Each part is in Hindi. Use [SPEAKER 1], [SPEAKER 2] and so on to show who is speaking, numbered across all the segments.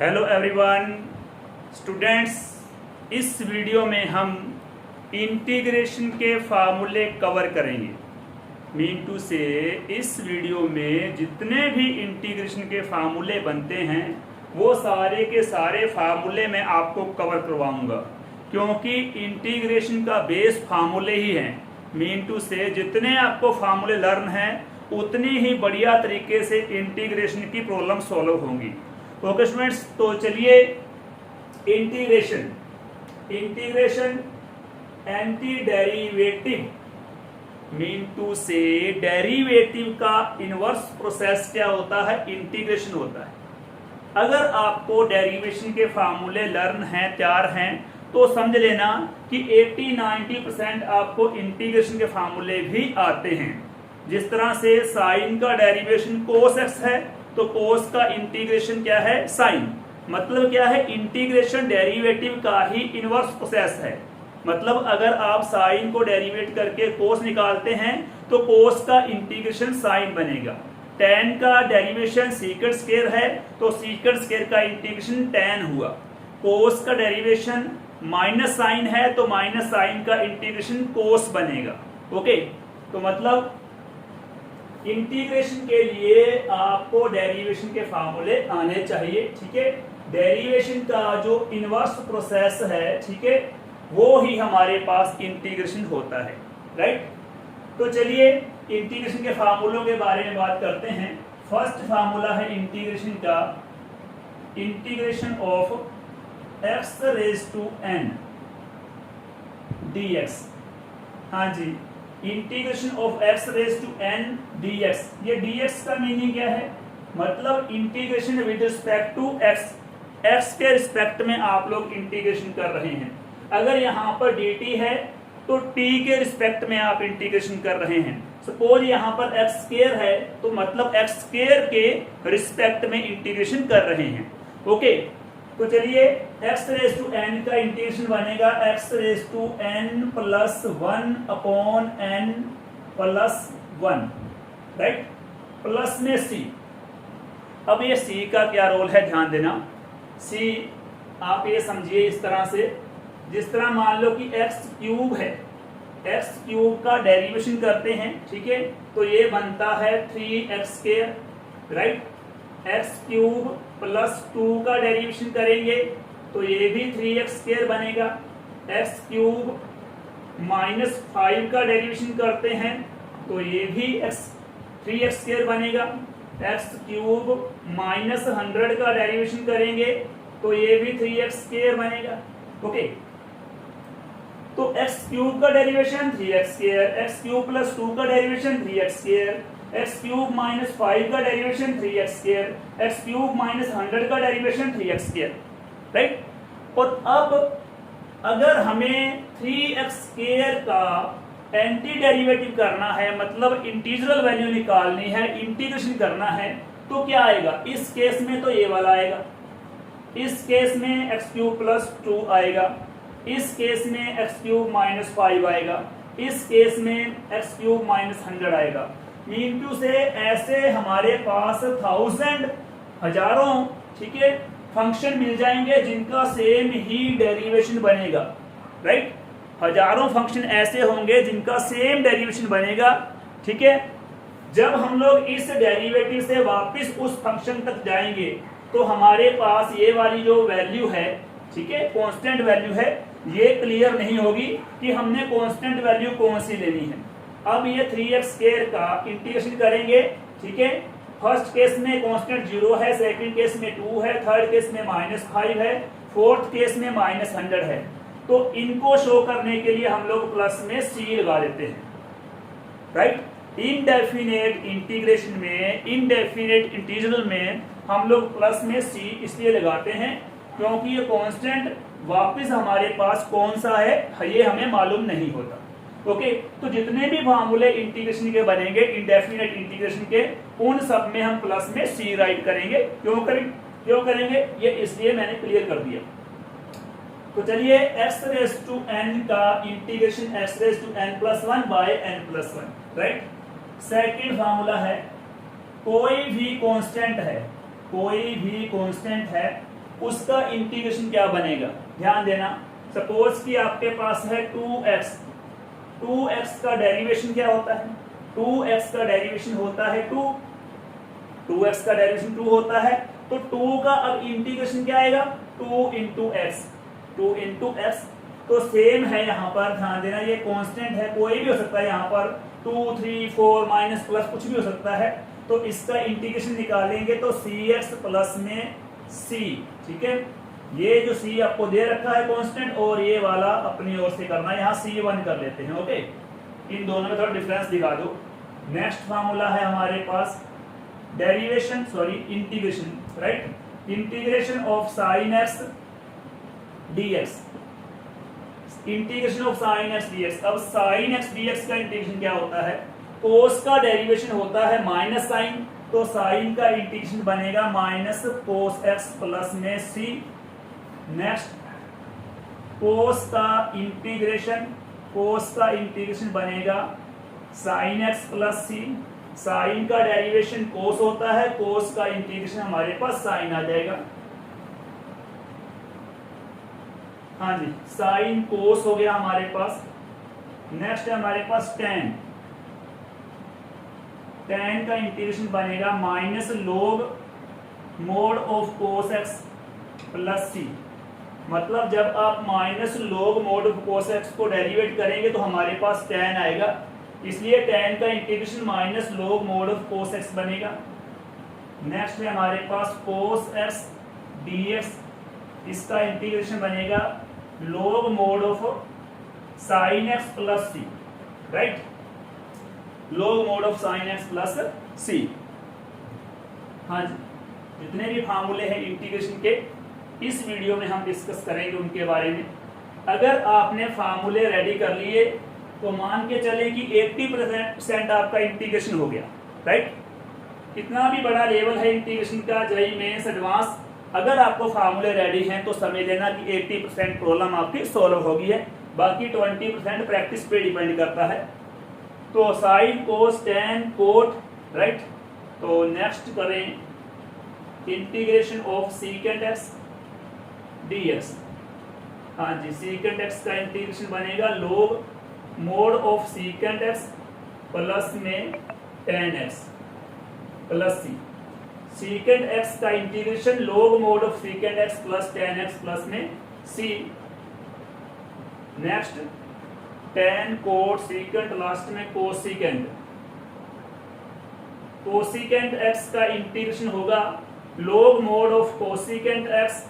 [SPEAKER 1] हेलो एवरीवन स्टूडेंट्स, इस वीडियो में हम इंटीग्रेशन के फार्मूले कवर करेंगे। मीन टू से इस वीडियो में जितने भी इंटीग्रेशन के फार्मूले बनते हैं वो सारे के सारे फार्मूले मैं आपको कवर करवाऊंगा, क्योंकि इंटीग्रेशन का बेस फार्मूले ही हैं। मीन टू से जितने आपको फार्मूले लर्न हैं उतनी ही बढ़िया तरीके से इंटीग्रेशन की प्रॉब्लम सॉल्व होंगी। ओके स्टूडेंट्स, तो चलिए integration anti derivative mean to say derivative का इनवर्स प्रोसेस क्या होता है? इंटीग्रेशन होता है। अगर आपको डेरिवेशन के फार्मूले लर्न हैं, तैयार हैं, तो समझ लेना कि 80-90% आपको इंटीग्रेशन के फार्मूले भी आते हैं। जिस तरह से साइन का डेरिवेशन कोस एक्स है, तो कोस का इंटीग्रेशन क्या है? साइन। मतलब क्या है? इंटीग्रेशन डेरिवेटिव का ही इनवर्स प्रोसेस है। मतलब अगर आप साइन को डेरिवेट करके कोस निकालते हैं तो कोस का इंटीग्रेशन साइन बनेगा। tan का डेरिवेशन सीकेंट स्क्वायर है तो सीकेंट स्क्वायर का इंटीग्रेशन tan हुआ। कोस का डेरिवेशन माइनस साइन है तो माइनस साइन का इंटीग्रेशन कोस बनेगा। ओके, तो मतलब इंटीग्रेशन के लिए आपको डेरिवेशन के फार्मूले आने चाहिए। ठीक है, डेरिवेशन का जो इनवर्स प्रोसेस है, ठीक है, वो ही हमारे पास इंटीग्रेशन होता है। राइट, तो चलिए इंटीग्रेशन के फार्मूलों के बारे में बात करते हैं। फर्स्ट फार्मूला है इंटीग्रेशन का, integration of x raise to n dx। हाँ जी, integration of x raise to n dx। ये dx का मीनिंग क्या है? मतलब integration with respect to x, x के रिस्पेक्ट में आप लोग इंटीग्रेशन कर रहे हैं। अगर यहाँ पर dt है तो t के रिस्पेक्ट में आप इंटीग्रेशन कर रहे हैं। सपोज यहाँ पर एक्स स्क्वायर है तो मतलब एक्स स्क्वायर के रिस्पेक्ट में इंटीग्रेशन कर रहे हैं। ओके, तो चलिए एक्स रेज टू एन का इंटीग्रेशन बनेगा x raise to n plus 1 upon n plus 1। Right, plus में सी। अब ये सी का क्या रोल है, ध्यान देना। सी आप ये समझिए इस तरह से, जिस तरह मान लो कि एक्स क्यूब है, एक्स क्यूब का डेरिवेशन करते हैं, ठीक है, तो ये बनता है 3x square. Right, x cube plus 2 का डेरिवेशन करेंगे तो ये भी 3x स्क्वायर बनेगा। एक्स क्यूब माइनस 5 का डेरिवेशन करते हैं तो ये भी 3x स्क्वायर बनेगा। एक्स क्यूब माइनस 100 का डेरिवेशन करेंगे तो ये भी 3x स्क्वायर बनेगा। ओके, तो एक्स क्यूब का derivation 3x square, x cube plus 2 का derivation 3x square, x cube minus 5 का derivation 3x square, x cube minus 100 का डेरिवेशन 3x स्क्वायर। राइट, और अब अगर हमें 3x स्क्वायर का एंटी डेरिवेटिव करना है, मतलब इंटीग्रल वैल्यू निकालनी है, इंटीग्रेशन करना है, तो क्या आएगा? इस केस में तो ये वाला आएगा, इस केस में एक्स क्यूब प्लस 2 आएगा, इस केस में एक्स क्यूब माइनस 5 आएगा, इस केस में एक्स क्यूब माइनस 100 आएगा। मीन टू से ऐसे हमारे पास हजारों, ठीक है, फंक्शन मिल जाएंगे जिनका सेम ही डेरिवेशन बनेगा। राइट, हजारों फंक्शन ऐसे होंगे जिनका सेम डेरिवेशन बनेगा। ठीक है, जब हम लोग इस डेरिवेटिव से वापस उस फंक्शन तक जाएंगे तो हमारे पास ये वाली जो वैल्यू है, ठीक है, कांस्टेंट वैल्यू है, ये क्लियर नहीं होगी कि हमने कांस्टेंट वैल्यू कौन सी लेनी है। अब ये 3x स्क्वायर का इंटीग्रेशन करेंगे, ठीक है, फर्स्ट केस में कांस्टेंट 0 है, सेकंड केस में 2 है, थर्ड केस में -5 है, फोर्थ केस में -100 है। तो इनको शो करने के लिए हम लोग प्लस में c लगा देते हैं। राइट, इनडेफिनेट इंटीग्रेशन में, इनडेफिनेट इंटीग्रल में हम लोग प्लस में c इसलिए लगाते हैं क्योंकि ये कांस्टेंट वापस हमारे पास कौन सा है ये हमें मालूम नहीं होता। ओके, तो जितने भी फार्मूले इंटीग्रेशन के बनेंगे, इंडेफिनेट इंटीग्रेशन के, उन सब में हम प्लस में सी राइट करेंगे। क्यों करेंगे ये इसलिए मैंने क्लियर कर दिया। तो चलिए एक्स रेज टू एन का integration x raise to n plus 1 by n plus 1। Right, second formula है, कोई भी कांस्टेंट है उसका इंटीग्रेशन क्या बनेगा, ध्यान देना। सपोज कि आपके पास है 2x, 2x का डेरिवेशन क्या होता है, 2x का डेरिवेशन होता है 2, 2x का डेरिवेशन 2 होता है, तो 2 का अब इंटीग्रेशन क्या आएगा, 2 इंटू एक्स, 2 इंटू एक्स। तो सेम है यहाँ पर, ध्यान देना, ये कांस्टेंट है, कोई भी हो सकता है यहाँ पर 2, 3, 4 माइनस प्लस कुछ भी हो सकता है। तो इसका इंटीग्रेशन निकालेंगे तो cx प्लस में c, ठीक है। ये जो c आपको दे रखा है कांस्टेंट, और ये वाला अपनी ओर से करना है, यहाँ c1 कर लेते हैं, ओके। इन दोनों में थोड़ा डिफरेंस दिखा दो। नेक्स्ट फार्मूला है हमारे पास derivation, sorry integration, right, integration of sine x dx, integration of sine x dx। अब साइन एक्स dx का इंटीग्रेशन क्या होता है, कोस का डेरिवेशन होता है माइनस साइन, तो साइन का इंटीग्रेशन बनेगा माइनस कोस एक्स प्लस में c। नेक्स्ट कोस का इंटीग्रेशन, कोस का इंटीग्रेशन बनेगा sine x plus c। Sine का डेरिवेशन कोस होता है, कोस का इंटीग्रेशन हमारे पास साइन आ जाएगा। हाँ जी, साइन कोस हो गया हमारे पास। नेक्स्ट है हमारे पास टेन, टेन का इंटीग्रेशन बनेगा minus log mod of cos x plus c. मतलब जब आप minus log mod of cos x को डेरिवेट करेंगे तो हमारे पास टेन आएगा, इसलिए टेन का integration minus log mod of cos x बनेगा। नेक्स्ट है हमारे पास कोस एक्स dx, इसका इंटीग्रेशन बनेगा log mod of sine x plus c, right, log mod of sine x plus सी। हाँ जी, जितने भी फार्मूले हैं इंटीग्रेशन के इस वीडियो में हम डिस्कस करेंगे उनके बारे में। अगर आपने फार्मूले रेडी कर लिए तो मान के चले कि 80% आपका इंटीग्रेशन हो गया, राइट। कितना भी बड़ा लेवल है इंटीग्रेशन का, जेईई मेंस एडवांस, अगर आपको फार्मूले रेडी हैं तो समझ लेना कि 80% प्रॉब्लम आपकी सॉल्व होगी है, बाकी 20% प्रैक्टिस पे डिपेंड करता है। तो sine cos tan cot, right. तो नेक्स्ट करें integration of secant x dx। हाँ जी, सीकेंट एक्स का इंटीग्रेशन बनेगा log mod of secant x plus में tan x plus c. Secant x का integration log mod of secant x plus tan x plus में c. Next tan cot secant, last में कोसीकेंट, कोसीकेंट एक्स का इंटीग्रेशन होगा log mod of cosecant x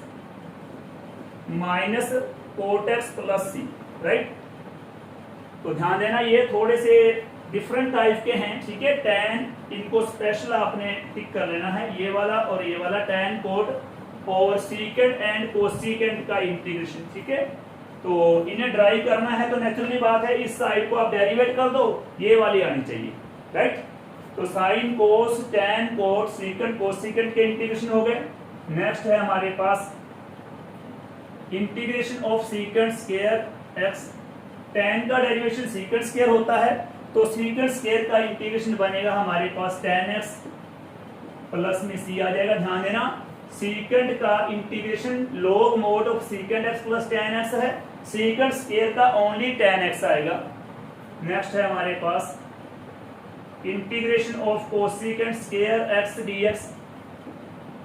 [SPEAKER 1] minus cot x plus c, right. तो ध्यान देना ये थोड़े से डिफरेंट टाइप के हैं, ठीक है। टेन, इनको स्पेशल आपने टिक कर लेना है, ये वाला और ये वाला, टेन कोट और सीकेंट एंड कोसीकेंट का इंटीग्रेशन, ठीक है। तो इन्हें ड्राई करना है तो नेचुरली बात है इस साइड को आप डेरिवेट कर दो, ये वाली आनी चाहिए, राइट। तो sine cos tan cot secant cosecant के इंटीग्रेशन हो गए। नेक्स्ट है हमारे पास integration of secant square x. Tan का डेरिवेशन सीकेंट स्क्वायर होता है, तो सीकेंट स्क्वायर का इंटीग्रेशन बनेगा हमारे पास टेन एक्स प्लस में सी आ जाएगा। ध्यान देना, सीकेंट का integration log mod of secant x plus tan x है, सीकेंट स्क्वायर का ओनली टेन एक्स आएगा। नेक्स्ट है हमारे पास integration of cosecant square x dx।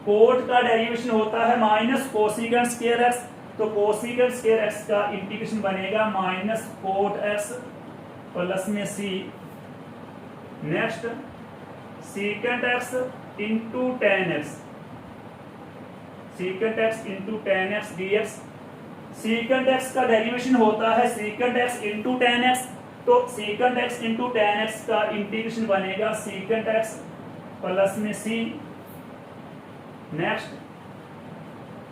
[SPEAKER 1] Cot का डेरिवेशन होता है माइनस कोसीकेंट स्क्वायर एक्स, तो कोसीकेंट स्क्वायर एक्स का इंटीग्रेशन बनेगा माइनस कोट एक्स प्लस में c. Next secant x into tan x, secant x into tan x dx। Secant x का डेरिवेशन होता है secant x into tan x, तो secant x into tan x का इंटीग्रेशन बनेगा सीकेंट एक्स प्लस में c. Next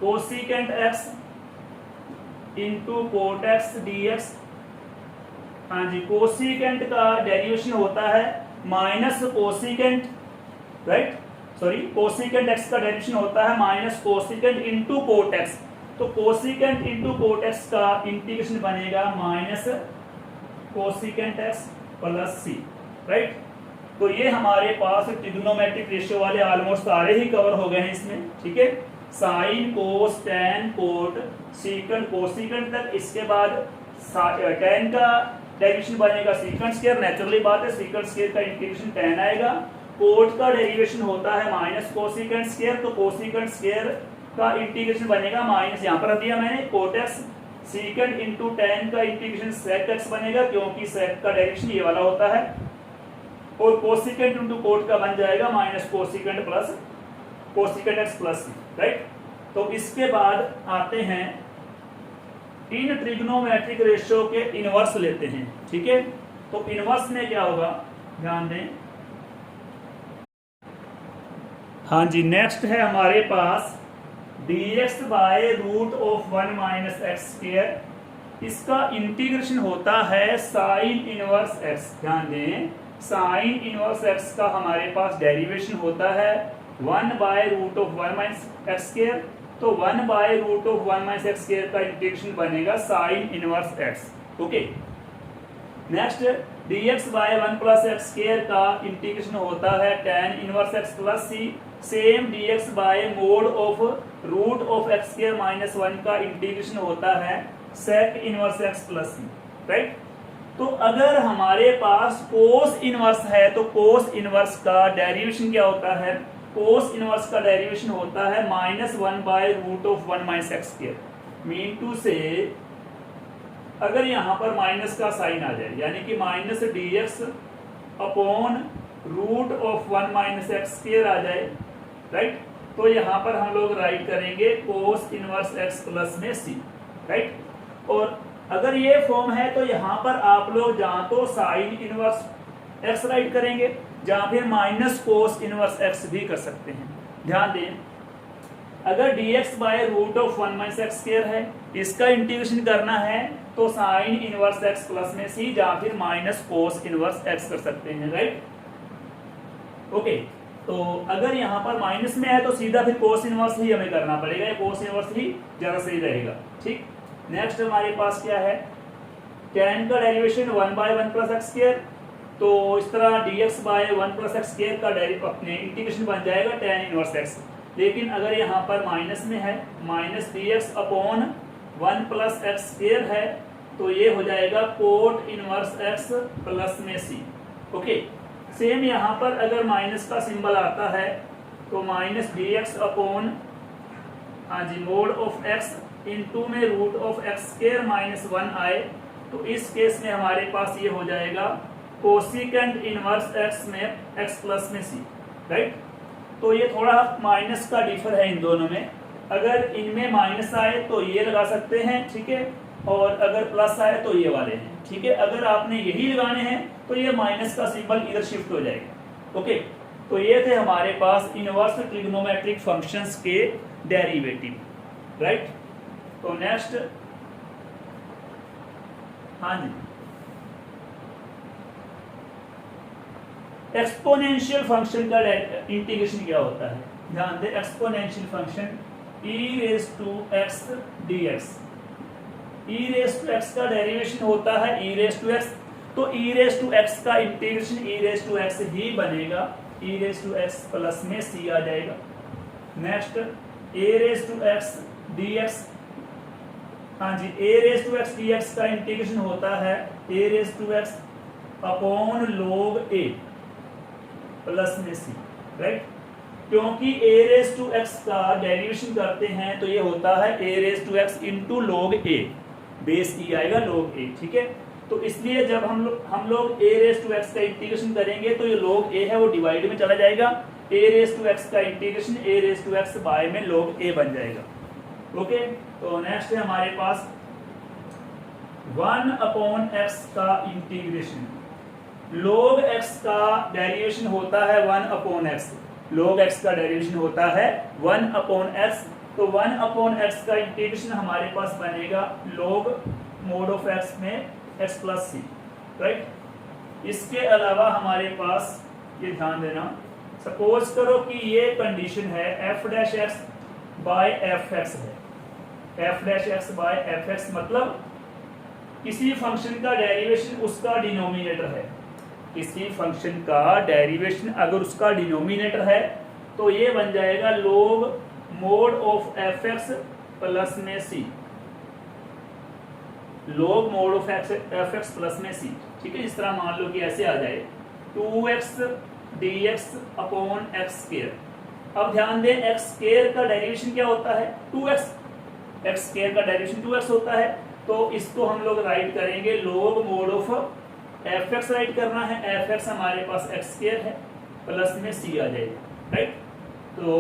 [SPEAKER 1] cosecant x into cot x dx। हाँ जी, कोसीकेंट का डेरिवेशन होता है minus cosecant, right, sorry, cosecant x का डेरिवेशन होता है minus cosecant into cot x, तो कोसीकेंट इंटू कोट एक्स का इंटीग्रेशन बनेगा minus cosecant x plus c, right. तो ये हमारे पास ट्रिग्नोमेट्रिक रेशियो वाले ऑलमोस्ट सारे ही कवर हो गए हैं इसमें, ठीक है। Sign cos tan cot secant cosecant तक, इसके बाद टेन का डेरिवेशन बनेगा सीकेंट स्क्वायर, नेचुरली बात है सीकेंट स्क्वायर का इंटीग्रेशन टेन आएगा। कोट का डेरिवेशन होता है माइनस कोसिकेंट स्क्वायर, तो कोसिकेंट स्क्वायर का इंटीग्रेशन बनेगा माइनस, यहाँ पर दिया मैंने cot x, secant into tan का इंटीग्रेशन सेक एक्स बनेगा क्योंकि सेक का डेरिवेशन ये वाला होता है, और कोसिकेंट इंटू कोट का बन जाएगा minus cosecant plus cosecant x plus c, right. तो इसके बाद आते हैं इन ट्रिग्नोमेट्रिक रेशियो के इनवर्स लेते हैं, ठीक है। तो इनवर्स में क्या होगा, ध्यान दें। हाँ जी, नेक्स्ट है हमारे पास dx by root of 1 minus x square, इसका इंटीग्रेशन होता है साइन इनवर्स x। ध्यान दें, साइन इनवर्स x का हमारे पास डेरिवेशन होता है 1 by root of 1 minus x square, तो 1 by root of 1 minus x square का इंटीग्रेशन बनेगा sine inverse x। Okay, next dx by 1 plus x square का इंटीग्रेशन होता है tan inverse x plus c. Same dx by mod of root of x square minus 1 का इंटीग्रेशन होता है sec inverse x plus c, right. तो अगर हमारे पास कोस इनवर्स है तो कोस इनवर्स का डेरिवेशन क्या होता है, कोस इनवर्स का डेरिवेशन होता है -1 by root of 1 minus x square. Mean to say अगर यहाँ पर माइनस का साइन आ जाए, यानी कि minus dx upon root of 1 minus x square आ जाए, राइट, तो यहाँ पर हम लोग राइट करेंगे कोस इनवर्स x प्लस में c, राइट। और अगर ये फॉर्म है तो यहाँ पर आप लोग जहाँ तो साइन इनवर्स x राइट करेंगे, जहाँ फिर माइनस कोस इनवर्स x भी कर सकते हैं। ध्यान दें, अगर dx by root of 1 minus x square है, इसका इंटीग्रेशन करना है तो साइन इनवर्स x प्लस में c, जहाँ फिर माइनस कोस इनवर्स x कर सकते हैं, राइट। ओके, तो अगर यहाँ पर माइनस में है तो सीधा फिर कोस इनवर्स ही हमें करना पड़ेगा, या कोस इनवर्स ही ज्यादा सही रहेगा, ठीक। नेक्स्ट हमारे पास क्या है, tan का derivation 1 by 1 plus x square, तो इस तरह dx by 1 plus x square का अपने इंटीग्रेशन बन जाएगा tan इनवर्स x। लेकिन अगर यहाँ पर माइनस में है, minus dx upon 1 plus x square है, तो ये हो जाएगा कोट इनवर्स x प्लस में c। ओके, सेम यहाँ पर अगर माइनस का सिंबल आता है तो माइनस dx अपॉन, हाँ जी, मोड ऑफ x इंटू में root of x square minus 1 आए, तो इस केस में हमारे पास ये हो जाएगा कोसिकेंट इनवर्स x में x प्लस में c, राइट। तो ये थोड़ा माइनस का डिफर है इन दोनों में, अगर इनमें माइनस आए तो ये लगा सकते हैं, ठीक है, और अगर प्लस आए तो ये वाले हैं, ठीक है। अगर आपने यही लगाने हैं तो ये माइनस का सिंबल इधर शिफ्ट हो जाएगा। ओके, तो ये थे हमारे पास इनवर्स ट्रिग्नोमेट्रिक फंक्शंस के डेरिवेटिव, राइट। तो नेक्स्ट, हाँ जी, एक्सपोनेंशियल फंक्शन का इंटीग्रेशन क्या होता है, ध्यान दें। Exponential function e raise to x dx, e raise to x का डेरिवेशन होता है e रेज टू x, तो e रेज टू x का integration e raise to x ही बनेगा, e raise to x plus में c आ जाएगा। Next, a raise to x dx, हाँ जी, a raise to x dx का इंटीग्रेशन होता है a raise to x upon log a plus में c, राइट। क्योंकि a रेज टू x का डेरिवेशन करते हैं तो ये होता है a raise to x into log a, base e आएगा log a, ठीक है। तो इसलिए जब हम लोग a रेज टू x का इंटीग्रेशन करेंगे तो ये log a है वो डिवाइड में चला जाएगा, a रेज टू x का integration a raise to x by में log a बन जाएगा। ओके, तो नेक्स्ट है हमारे पास 1 अपॉन x का इंटीग्रेशन, log x का डेरिवेशन होता है 1 अपॉन x, log x का डेरिवेशन होता है 1 अपॉन x, तो 1 अपॉन x का इंटीग्रेशन हमारे पास बनेगा log मोड ऑफ x में x प्लस c, राइट। इसके अलावा हमारे पास ये ध्यान देना, सपोज करो कि ये कंडीशन है f dash x by fx है, f dash x by fx मतलब किसी फंक्शन का डेरिवेशन उसका डिनोमिनेटर है, किसी फंक्शन का डेरिवेशन अगर उसका डिनोमिनेटर है तो ये बन जाएगा log mod of f x plus में c, log mod of f x plus में सी। ठीक है, इस तरह मान लो कि ऐसे आ जाए 2x dx upon x square. अब ध्यान दें एक्स स्क्वायर का डेरिवेशन क्या होता है 2x, एक्स स्क्वायर का डेरिवेशन 2x होता है, तो इसको हम लोग राइट करेंगे log mod of f x right करना है, एफ एक्स हमारे पास एक्स स्क्वायर है प्लस में सी आ जाएगा, राइट। तो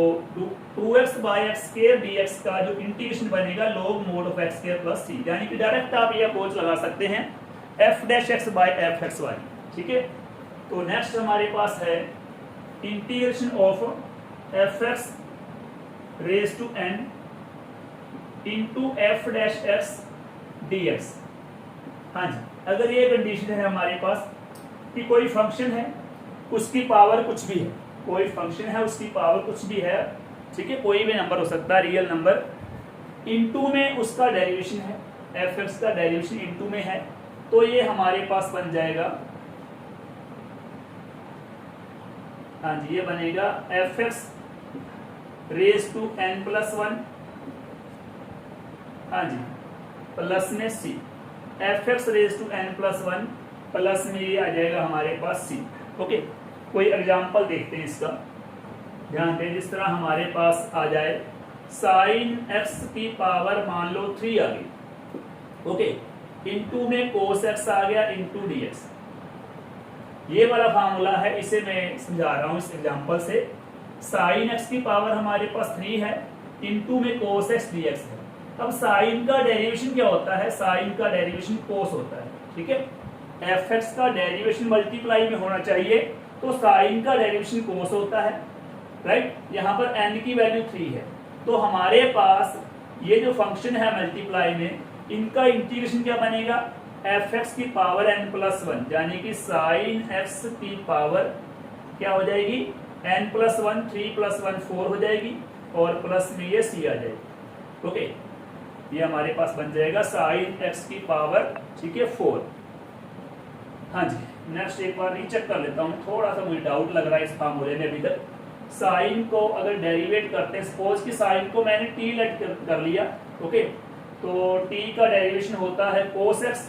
[SPEAKER 1] 2x by x square dx का जो इंटीग्रेशन बनेगा log mod of x square plus c, यानी कि डायरेक्ट आप ये अप्रोच लगा सकते हैं f dash x by f x y. ठीक है, तो नेक्स्ट हमारे पास है integration of f x raise to n into f dash x d x. हाँ जी, अगर ये कंडीशन है हमारे पास कि कोई फंक्शन है उसकी पावर कुछ भी है, कोई फंक्शन है उसकी पावर कुछ भी है, ठीक है, कोई भी नंबर हो सकता है रियल नंबर, इनटू में उसका डेरिवेशन है, एफ एक्स का डेरिवेशन इनटू में है, तो ये हमारे पास बन जाएगा, हाँ जी, ये बनेगा f x raise to n plus one, हाँ जी, प्लस में c, f x raise to n plus one plus में ये आ जाएगा हमारे पास सी। ओके, कोई एग्जांपल देखते हैं इसका, ध्यान दें, जिस तरह हमारे पास आ जाए साइन एक्स की पावर मान लो 3 आ गई, ओके, इनटू में कोस एक्स आ गया इनटू डीएक्स। ये वाला फार्मूला है, इसे मैं समझा रहा हूं इस एग्जांपल से। साइन एक्स की पावर हमारे पास 3 है, इनटू में कोस एक्स डीएक्स है। अब साइन का डेरिवेशन क्या होता है, साइन का डेरिवेशन कोस होता है, ठीक है, एफ एक्स का डेरिवेशन मल्टीप्लाई में होना चाहिए, तो साइन का डेरिवेशन कोस होता है, राइट। यहाँ पर n की वैल्यू 3 है, तो हमारे पास ये जो फंक्शन है मल्टीप्लाई में, इनका इंटीग्रेशन क्या बनेगा, एफ एक्स की पावर n प्लस वन, यानी कि साइन एक्स की पावर क्या हो जाएगी n प्लस वन, 3 प्लस 1 4 हो जाएगी, और प्लस में ये c आ जाएगी। ओके, ये हमारे पास बन जाएगा साइन एक्स की पावर, ठीक है, 4। हाँ जी, नेक्स्ट एक बार रीचेक कर लेता हूँ, थोड़ा सा मुझे डाउट लग रहा है इस फार्मूले में अभी तक। साइन को अगर डेरिवेट करते हैं, सपोज कि साइन को मैंने टी लेट कर लिया, ओके, तो टी का डेरिवेशन होता है कोस एक्स,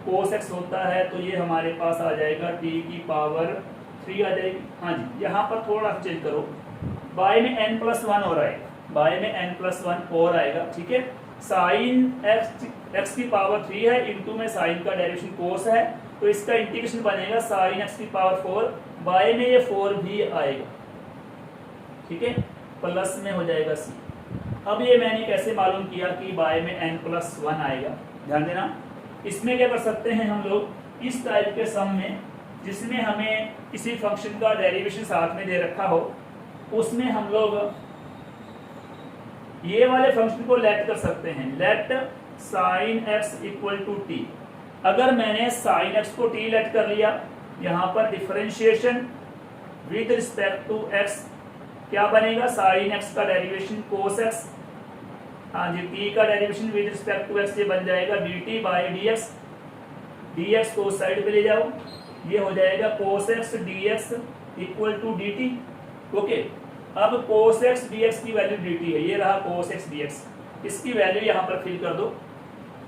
[SPEAKER 1] कोस एक्स होता है, तो ये हमारे पास आ जाएगा टी की पावर 3 आ जाएगी। हाँ जी, यहाँ पर थोड़ा सा चेंज करो, बाय में n प्लस 1 और आएगा, बाय में n प्लस 1 और आएगा, ठीक है। साइन एक्स की पावर 3 है, इनटू में साइन का डेरिवेशन कोस है, तो इसका इंटीग्रेशन बनेगा साइन एक्स की पावर 4, बाय में ये 4 भी आएगा, ठीक है, प्लस में हो जाएगा सी। अब ये मैंने कैसे मालूम किया कि बाय में n प्लस 1 आएगा, ध्यान देना। इसमें क्या कर सकते हैं हम लोग, इस टाइप के सम में जिसमें हमें किसी फंक्शन का डेरिवेशन साथ में दे रखा हो, उसमें हम लोग ये वाले फंक्शन को लेट कर सकते हैं, let sine x equal to t. अगर मैंने साइन एक्स को टी लेट कर लिया, यहाँ पर differentiation with respect to x क्या बनेगा, साइन एक्स का डेरिवेशन कोस एक्स, हाँ जी, टी का derivation with respect to x, ये बन जाएगा d t by d x, d x को साइड पे ले जाओ, ये हो जाएगा cos x d x equal to d t. Okay, अब कोस एक्स डी एक्स की वैल्यू डी टी है, ये रहा कोस एक्स डी एक्स, इसकी वैल्यू यहाँ पर फिल कर दो,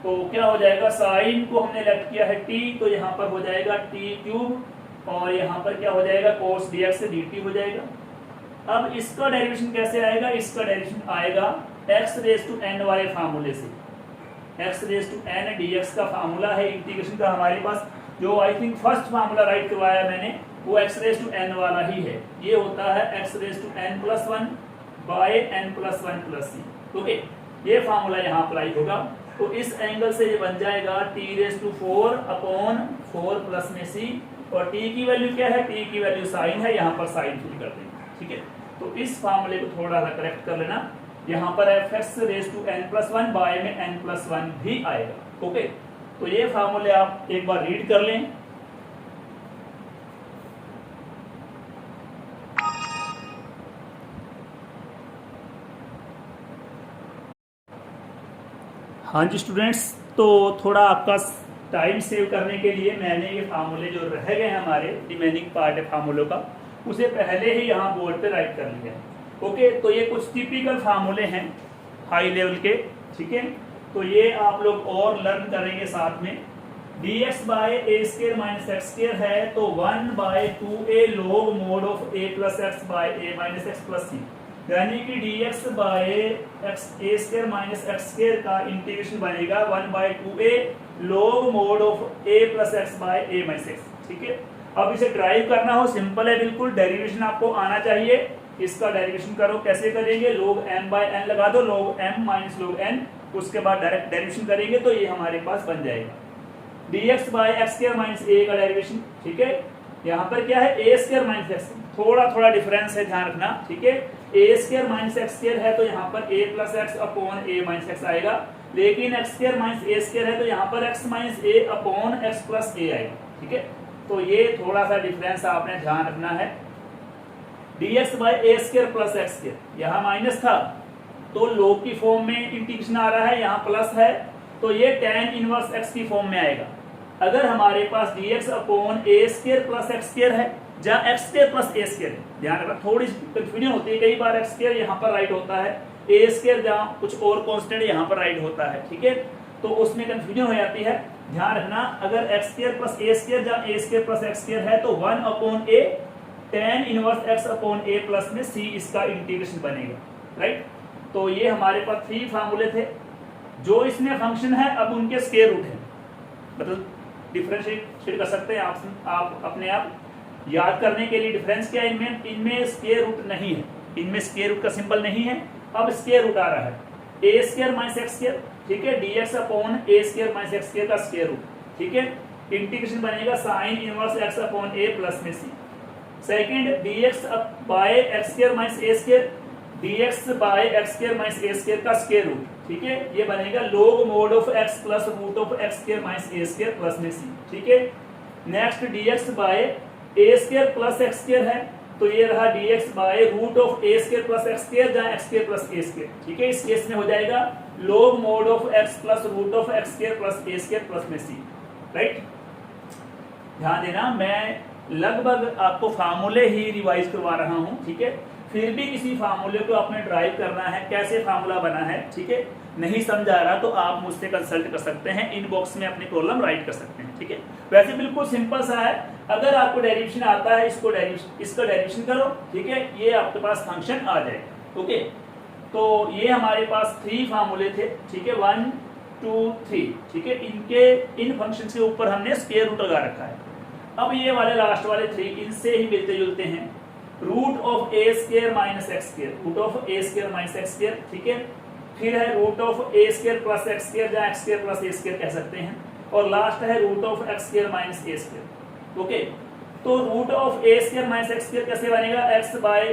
[SPEAKER 1] तो क्या हो जाएगा, साइन को हमने लेट किया है टी, तो यहाँ पर हो जाएगा टी क्यूब, और यहाँ पर क्या हो जाएगा, कोस डी एक्स डी टी हो जाएगा। अब इसका डेरिवेशन कैसे आएगा, इसका डेरिवेशन आएगा एक्स रेज टू एन वाले फार्मूले से, x raise to n d x का फार्मूला है इंटीग्रेशन का हमारे पास, जो I think first formula right करवाया मैंने, वो एक्स रेज टू एन वाला ही है। ये होता है x raise to n plus 1 by n plus 1 plus c. Okay, ये फार्मूला यहाँ अप्लाई होगा, तो इस एंगल से ये बन जाएगा t raise to 4 upon 4 plus में सी, और टी की वैल्यू क्या है, टी की वैल्यू साइन है, यहाँ पर साइन फिल कर देंगे, ठीक है। तो इस फार्मूले को थोड़ा सा करेक्ट कर लेना, यहाँ पर f x raise to n plus 1 by में एन प्लस 1 भी आएगा। ओके, तो ये फार्मूले आप एक बार रीड कर लें। हाँ जी स्टूडेंट्स, तो थोड़ा आपका टाइम सेव करने के लिए मैंने ये फार्मूले जो रह गए हैं हमारे रिमेनिंग पार्ट है फार्मूलों का, उसे पहले ही यहाँ बोर्ड पे राइट कर लिया है। ओके, तो ये कुछ टिपिकल फार्मूले हैं हाई लेवल के, ठीक है। तो ये आप लोग और लर्न करेंगे साथ में। dx by a square minus x square है तो 1/2a log mod of a plus x by a minus x plus c, यानी कि dx by x a square minus x square का इंटीग्रेशन बनेगा 1/2a log mod of a plus x by a minus x, ठीक है। अब इसे ड्राइव करना हो, सिंपल है बिल्कुल, डेरिवेशन आपको आना चाहिए। इसका डेरिवेशन करो, कैसे करेंगे, log m बाय n लगा दो, log m minus log n, उसके बाद डायरेक्ट डेरिवेशन करेंगे तो ये हमारे पास बन जाएगा dx by x square minus a का डेरिवेशन, ठीक है। यहाँ पर क्या है, a स्क्वायर माइनस एक्स, थोड़ा डिफरेंस है, ध्यान रखना, ठीक है। a square minus x square है तो यहाँ पर a plus x upon a minus x आएगा, लेकिन x square minus a square है तो यहाँ पर x minus a upon x plus a आएगा, ठीक है। तो ये थोड़ा सा डिफरेंस आपने ध्यान रखना है। dx by A square plus x square, यहाँ माइनस था तो log की फॉर्म में इंटीग्रेशन आ रहा है, यहाँ प्लस है तो ये tan इनवर्स x की फॉर्म में आएगा। अगर हमारे पास dx अपॉन ए स्क्वायर प्लस एक्स स्क्वायर है, जहाँ x square plus a square है, ध्यान रखना, थोड़ी कंफ्यूजन होती है, कई बार एक्स स्क्वायर यहाँ पर राइट होता है, ए स्क्वायर जहाँ कुछ और कांस्टेंट यहाँ पर राइट होता है, ठीक है, तो उसमें कंफ्यूजन हो जाती है। ध्यान रखना, अगर x square plus a square जहाँ ए स्क्वायर प्लस एक्स स्क्वायर है तो 1 upon A tan inverse x upon a plus में c इसका इंटीग्रेशन बनेगा, राइट। तो ये हमारे पास 3 फार्मूले थे। जो इसमें फंक्शन है अब उनके स्क्वायर रूट है, मतलब डिफरेंशिएट कर सकते हैं आप अपने आप याद करने के लिए। डिफरेंस क्या है इनमें स्क्वायर रूट नहीं है, इनमें स्क्वायर रूट का सिंबल नहीं है, अब स्क्वायर रूट आ रहा है a square minus x square, ठीक है, dx upon a square minus x square का स्क्वायर रूट, ठीक है। इंटीग्रेशन बनेगा sine inverse x upon a plus में c। Second dx by x square minus a square, dx by x square minus a square का स्क्वायर रूट, ठीक है, ये बनेगा log mod of x plus root of x square minus a square plus में c, ठीक है। Next dx by a square plus x square है तो ये रहा dx by root of a square plus x square जहाँ x square plus a square, ठीक है। इस केस में हो जाएगा log mod of x plus root of x square plus a square plus में c, राइट। ध्यान देना, मैं लगभग आपको फार्मूले ही रिवाइज करवा रहा हूं, ठीक है। फिर भी किसी फार्मूले को आपने ड्राइव करना है, कैसे फार्मूला बना है, ठीक है, नहीं समझ आ रहा तो आप मुझसे कंसल्ट कर सकते हैं, इनबॉक्स में अपनी प्रॉब्लम राइट कर सकते हैं, ठीक है। वैसे बिल्कुल सिंपल सा है, अगर आपको डेरिवेशन आता है इसका डेरिवेशन करो, ठीक है, ये आपके पास फंक्शन आ जाएगा, ओके। तो ये हमारे पास 3 फार्मूले थे, ठीक है, 1 2 3, ठीक है। इन फंक्शन के ऊपर हमने स्क्वायर रूट लगा रखा है। अब ये वाले लास्ट वाले 3 इनसे ही मिलते जुलते हैं, root of a square minus x square, root of a square minus x square, ठीक है। फिर है root of a square plus x square जहाँ x square plus a square कह सकते हैं, और लास्ट है root of x square minus a square, okay. तो root of a square minus x square कैसे बनेगा, x by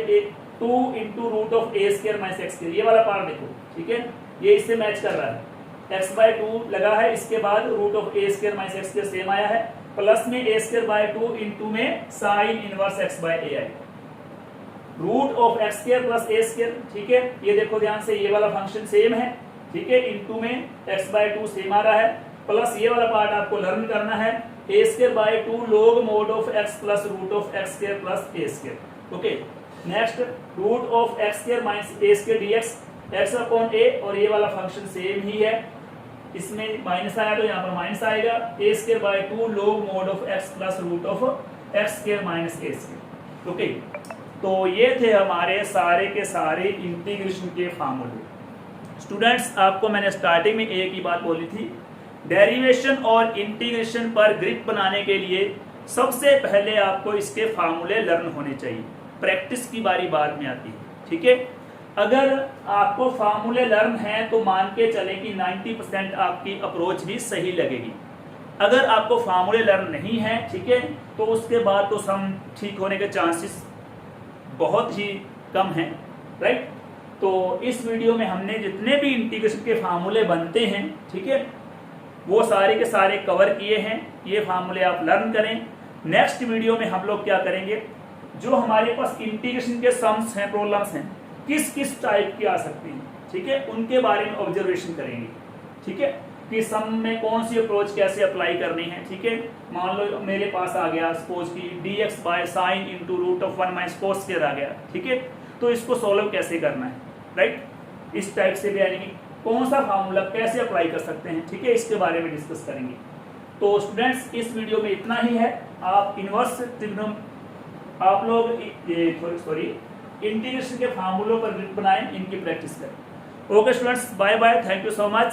[SPEAKER 1] 2 into root of a square minus x square, ये वाला पार्ट देखो, ठीक है, ये इससे मैच कर रहा है, एक्स बाय 2 लगा है, इसके बाद root of a square minus x square same आया है, प्लस में ए स्क्वायर बाय 2 इंटू में sine inverse x by a आएगा, root of x square plus a square, ठीक है। ये देखो ध्यान से, ये वाला फंक्शन सेम है, ठीक है, इंटू में एक्स बाय 2 सेम आ रहा है, प्लस ये वाला पार्ट आपको लर्न करना है, a square by 2 log mod of x plus root of x square plus a square, okay. Next root of x square minus a square dx, x upon a, और ये वाला फंक्शन सेम ही है, इसमें माइनस आया तो यहाँ पर माइनस आएगा, a square by 2 log mod of x plus root of x square minus a square, okay. तो ये थे हमारे सारे के सारे इंटीग्रेशन के फार्मूले। स्टूडेंट्स, आपको मैंने स्टार्टिंग में एक ही बात बोली थी, डेरिवेशन और इंटीग्रेशन पर ग्रिप बनाने के लिए सबसे पहले आपको इसके फार्मूले लर्न होने चाहिए, प्रैक्टिस की बारी बाद में आती है, ठीक है। अगर आपको फार्मूले लर्न हैं तो मान के चलें कि 90% आपकी अप्रोच भी सही लगेगी। अगर आपको फार्मूले लर्न नहीं है, ठीक है, तो उसके बाद तो सम ठीक होने के चांसेस बहुत ही कम हैं, राइट। तो इस वीडियो में हमने जितने भी इंटीग्रेशन के फार्मूले बनते हैं, ठीक है, वो सारे के सारे कवर किए हैं। ये फार्मूले आप लर्न करें। नेक्स्ट वीडियो में हम लोग क्या करेंगे, जो हमारे पास इंटीग्रेशन के सम्स हैं, प्रॉब्लम्स हैं, किस किस टाइप की आ सकती हैं, ठीक है, उनके बारे में ऑब्जर्वेशन करेंगे, ठीक है, कि सम में कौन सी अप्रोच कैसे अप्लाई करनी है, ठीक है। मान लो मेरे पास आ गया सपोज की dx by sine into root of 1 minus cos square आ गया, ठीक है, तो इसको सॉल्व कैसे करना है, राइट। इस टाइप से भी यानी कि कौन सा फार्मूला कैसे अप्लाई कर सकते हैं, ठीक है, इसके बारे में डिस्कस करेंगे। तो स्टूडेंट्स इस वीडियो में इतना ही है। आप इनवर्स ट्रिग्नोम आप लोग इंटीग्रेशन के फार्मूलों पर बनाएं, इनकी प्रैक्टिस करें। Okay students, bye bye, thank you so much.